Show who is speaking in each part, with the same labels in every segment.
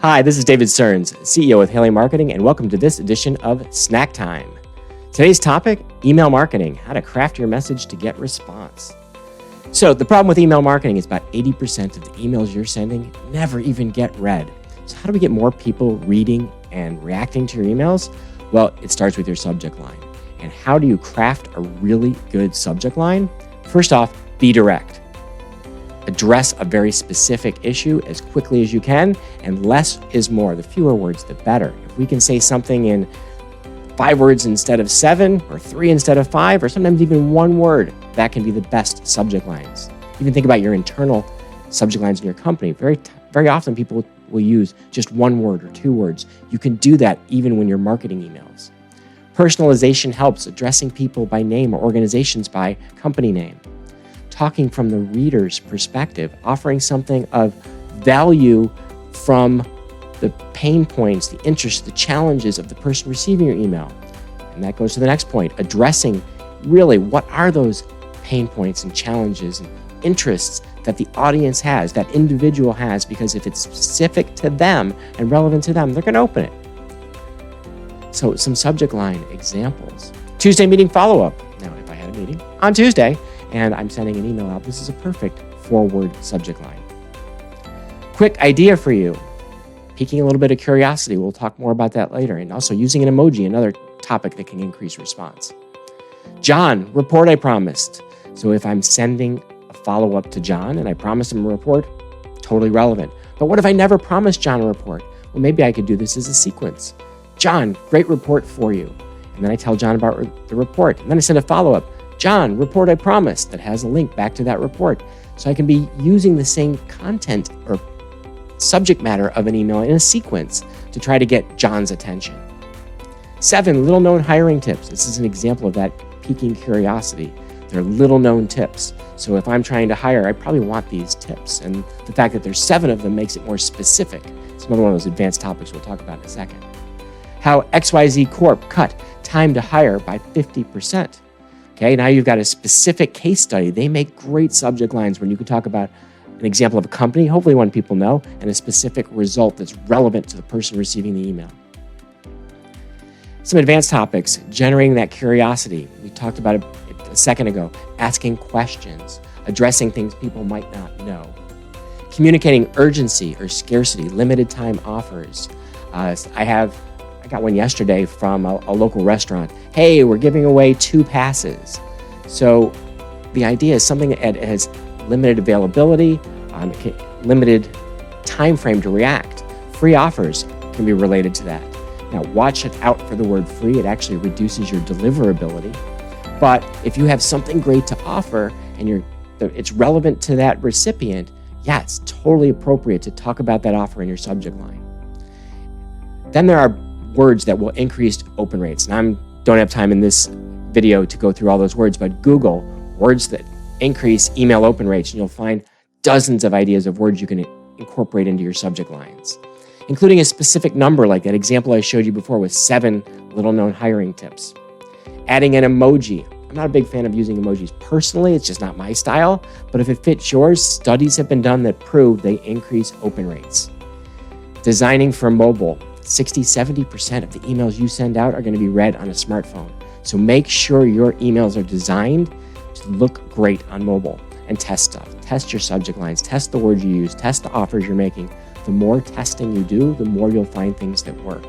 Speaker 1: Hi, this is David Stearns, CEO with Haley Marketing, and welcome to this edition of Snack Time. Today's topic, email marketing, how to craft your message to get response. So the problem with email marketing is about 80% of the emails you're sending never even get read. So how do we get more people reading and reacting to your emails? Well, it starts with your subject line. And how do you craft a really good subject line? First off, be direct. Address a very specific issue as quickly as you can, and less is more. The fewer words, the better. If we can say something in 5 words instead of 7, or 3 instead of 5, or sometimes even 1 word, that can be the best subject lines. Even think about your internal subject lines in your company. Very often people will use just 1 word or 2 words. You can do that even when you're marketing emails. Personalization helps, addressing people by name or organizations by company name. Talking from the reader's perspective, offering something of value from the pain points, the interests, the challenges of the person receiving your email. And that goes to the next point, addressing really what are those pain points and challenges and interests that the audience has, that individual has, because if it's specific to them and relevant to them, they're going to open it. So some subject line examples. Tuesday meeting follow-up. Now, if I had a meeting on Tuesday, and I'm sending an email out, this is a perfect 4-word subject line. Quick idea for you, piquing a little bit of curiosity. We'll talk more about that later. And also using an emoji, another topic that can increase response. John, report I promised. So if I'm sending a follow-up to John and I promised him a report, totally relevant. But what if I never promised John a report? Well, maybe I could do this as a sequence. John, great report for you. And then I tell John about the report. And then I send a follow-up. John, report I promised, that has a link back to that report. So I can be using the same content or subject matter of an email in a sequence to try to get John's attention. 7, little known hiring tips. This is an example of that piquing curiosity. They're little known tips. So if I'm trying to hire, I probably want these tips. And the fact that there's 7 of them makes it more specific. It's another one of those advanced topics we'll talk about in a second. How XYZ Corp cut time to hire by 50%. Okay, now you've got a specific case study. They make great subject lines when you can talk about an example of a company, hopefully one people know, and a specific result that's relevant to the person receiving the email. Some advanced topics, generating that curiosity. We talked about it a second ago. Asking questions, addressing things people might not know. Communicating urgency or scarcity, limited time offers. I got one yesterday from a local restaurant. Hey, we're giving away 2 passes. So the idea is something that has limited availability, limited time frame to react. Free offers can be related to that. Now, watch it out for the word free. It actually reduces your deliverability. But if you have something great to offer and it's relevant to that recipient, yeah, it's totally appropriate to talk about that offer in your subject line. Then there are words that will increase open rates. And I don't have time in this video to go through all those words, but Google words that increase email open rates, and you'll find dozens of ideas of words you can incorporate into your subject lines, including a specific number like that example I showed you before with 7 little-known hiring tips. Adding an emoji. I'm not a big fan of using emojis personally. It's just not my style. But if it fits yours, studies have been done that prove they increase open rates. Designing for mobile. 60-70% of the emails you send out are going to be read on a smartphone. So make sure your emails are designed to look great on mobile, and test stuff. Test your subject lines, test the words you use, test the offers you're making. The more testing you do, the more you'll find things that work.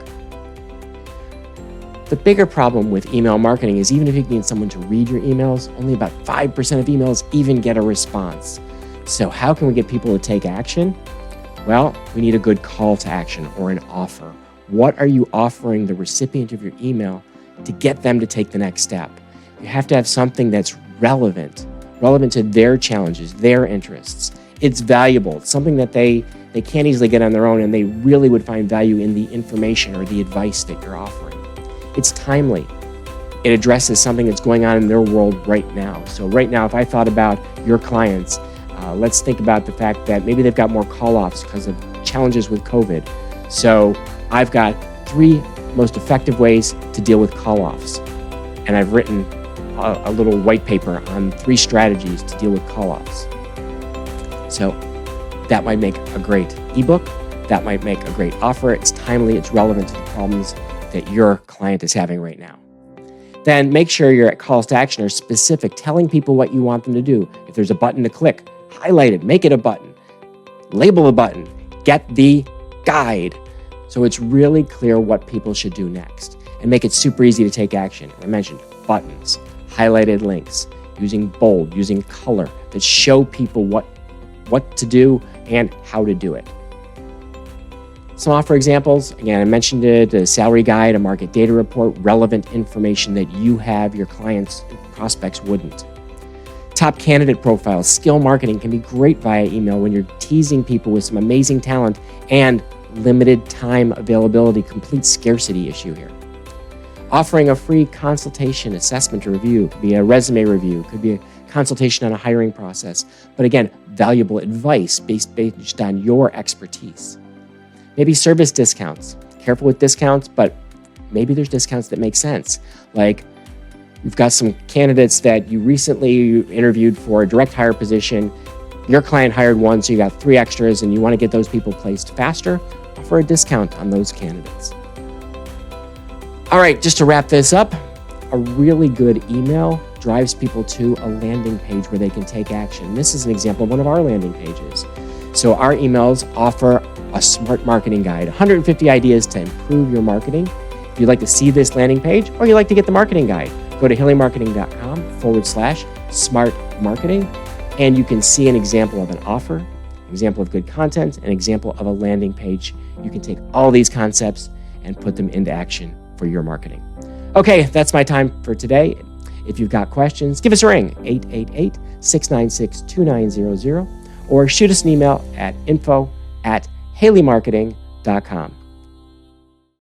Speaker 1: The bigger problem with email marketing is even if you can get someone to read your emails, only about 5% of emails even get a response. So how can we get people to take action? Well, we need a good call to action or an offer. What are you offering the recipient of your email to get them to take the next step? You have to have something that's relevant to their challenges, their interests. It's valuable. It's something that they can't easily get on their own, and they really would find value in the information or the advice that you're offering. It's timely. It addresses something that's going on in their world right now. So right now, if I thought about your clients, let's think about the fact that maybe they've got more call-offs because of challenges with COVID. So I've got 3 most effective ways to deal with call-offs. And I've written a little white paper on 3 strategies to deal with call-offs. So that might make a great ebook, that might make a great offer. It's timely, it's relevant to the problems that your client is having right now. Then make sure your calls to action are specific, telling people what you want them to do. If there's a button to click, highlight it, make it a button, label the button, get the guide. So it's really clear what people should do next, and make it super easy to take action. I mentioned buttons, highlighted links, using bold, using color that show people what to do and how to do it. Some offer examples, again, I mentioned it, a salary guide, a market data report, relevant information that you have, your clients, prospects wouldn't. Top candidate profiles, skill marketing can be great via email when you're teasing people with some amazing talent and limited time availability, complete scarcity issue here. Offering a free consultation, assessment, or review, could be a resume review, could be a consultation on a hiring process, but again, valuable advice based on your expertise. Maybe service discounts. Careful with discounts, but maybe there's discounts that make sense. Like you've got some candidates that you recently interviewed for a direct hire position. Your client hired one, so you got 3 extras and you want to get those people placed faster. Offer a discount on those candidates. All right, just to wrap this up, a really good email drives people to a landing page where they can take action. This is an example of one of our landing pages. So our emails offer a smart marketing guide, 150 ideas to improve your marketing. If you'd like to see this landing page or you'd like to get the marketing guide, go to HaleyMarketing.com/smart marketing, and you can see an example of an offer, an example of good content, an example of a landing page. You can take all these concepts and put them into action for your marketing. Okay, that's my time for today. If you've got questions, give us a ring, 888-696-2900, or shoot us an email at info@HaleyMarketing.com.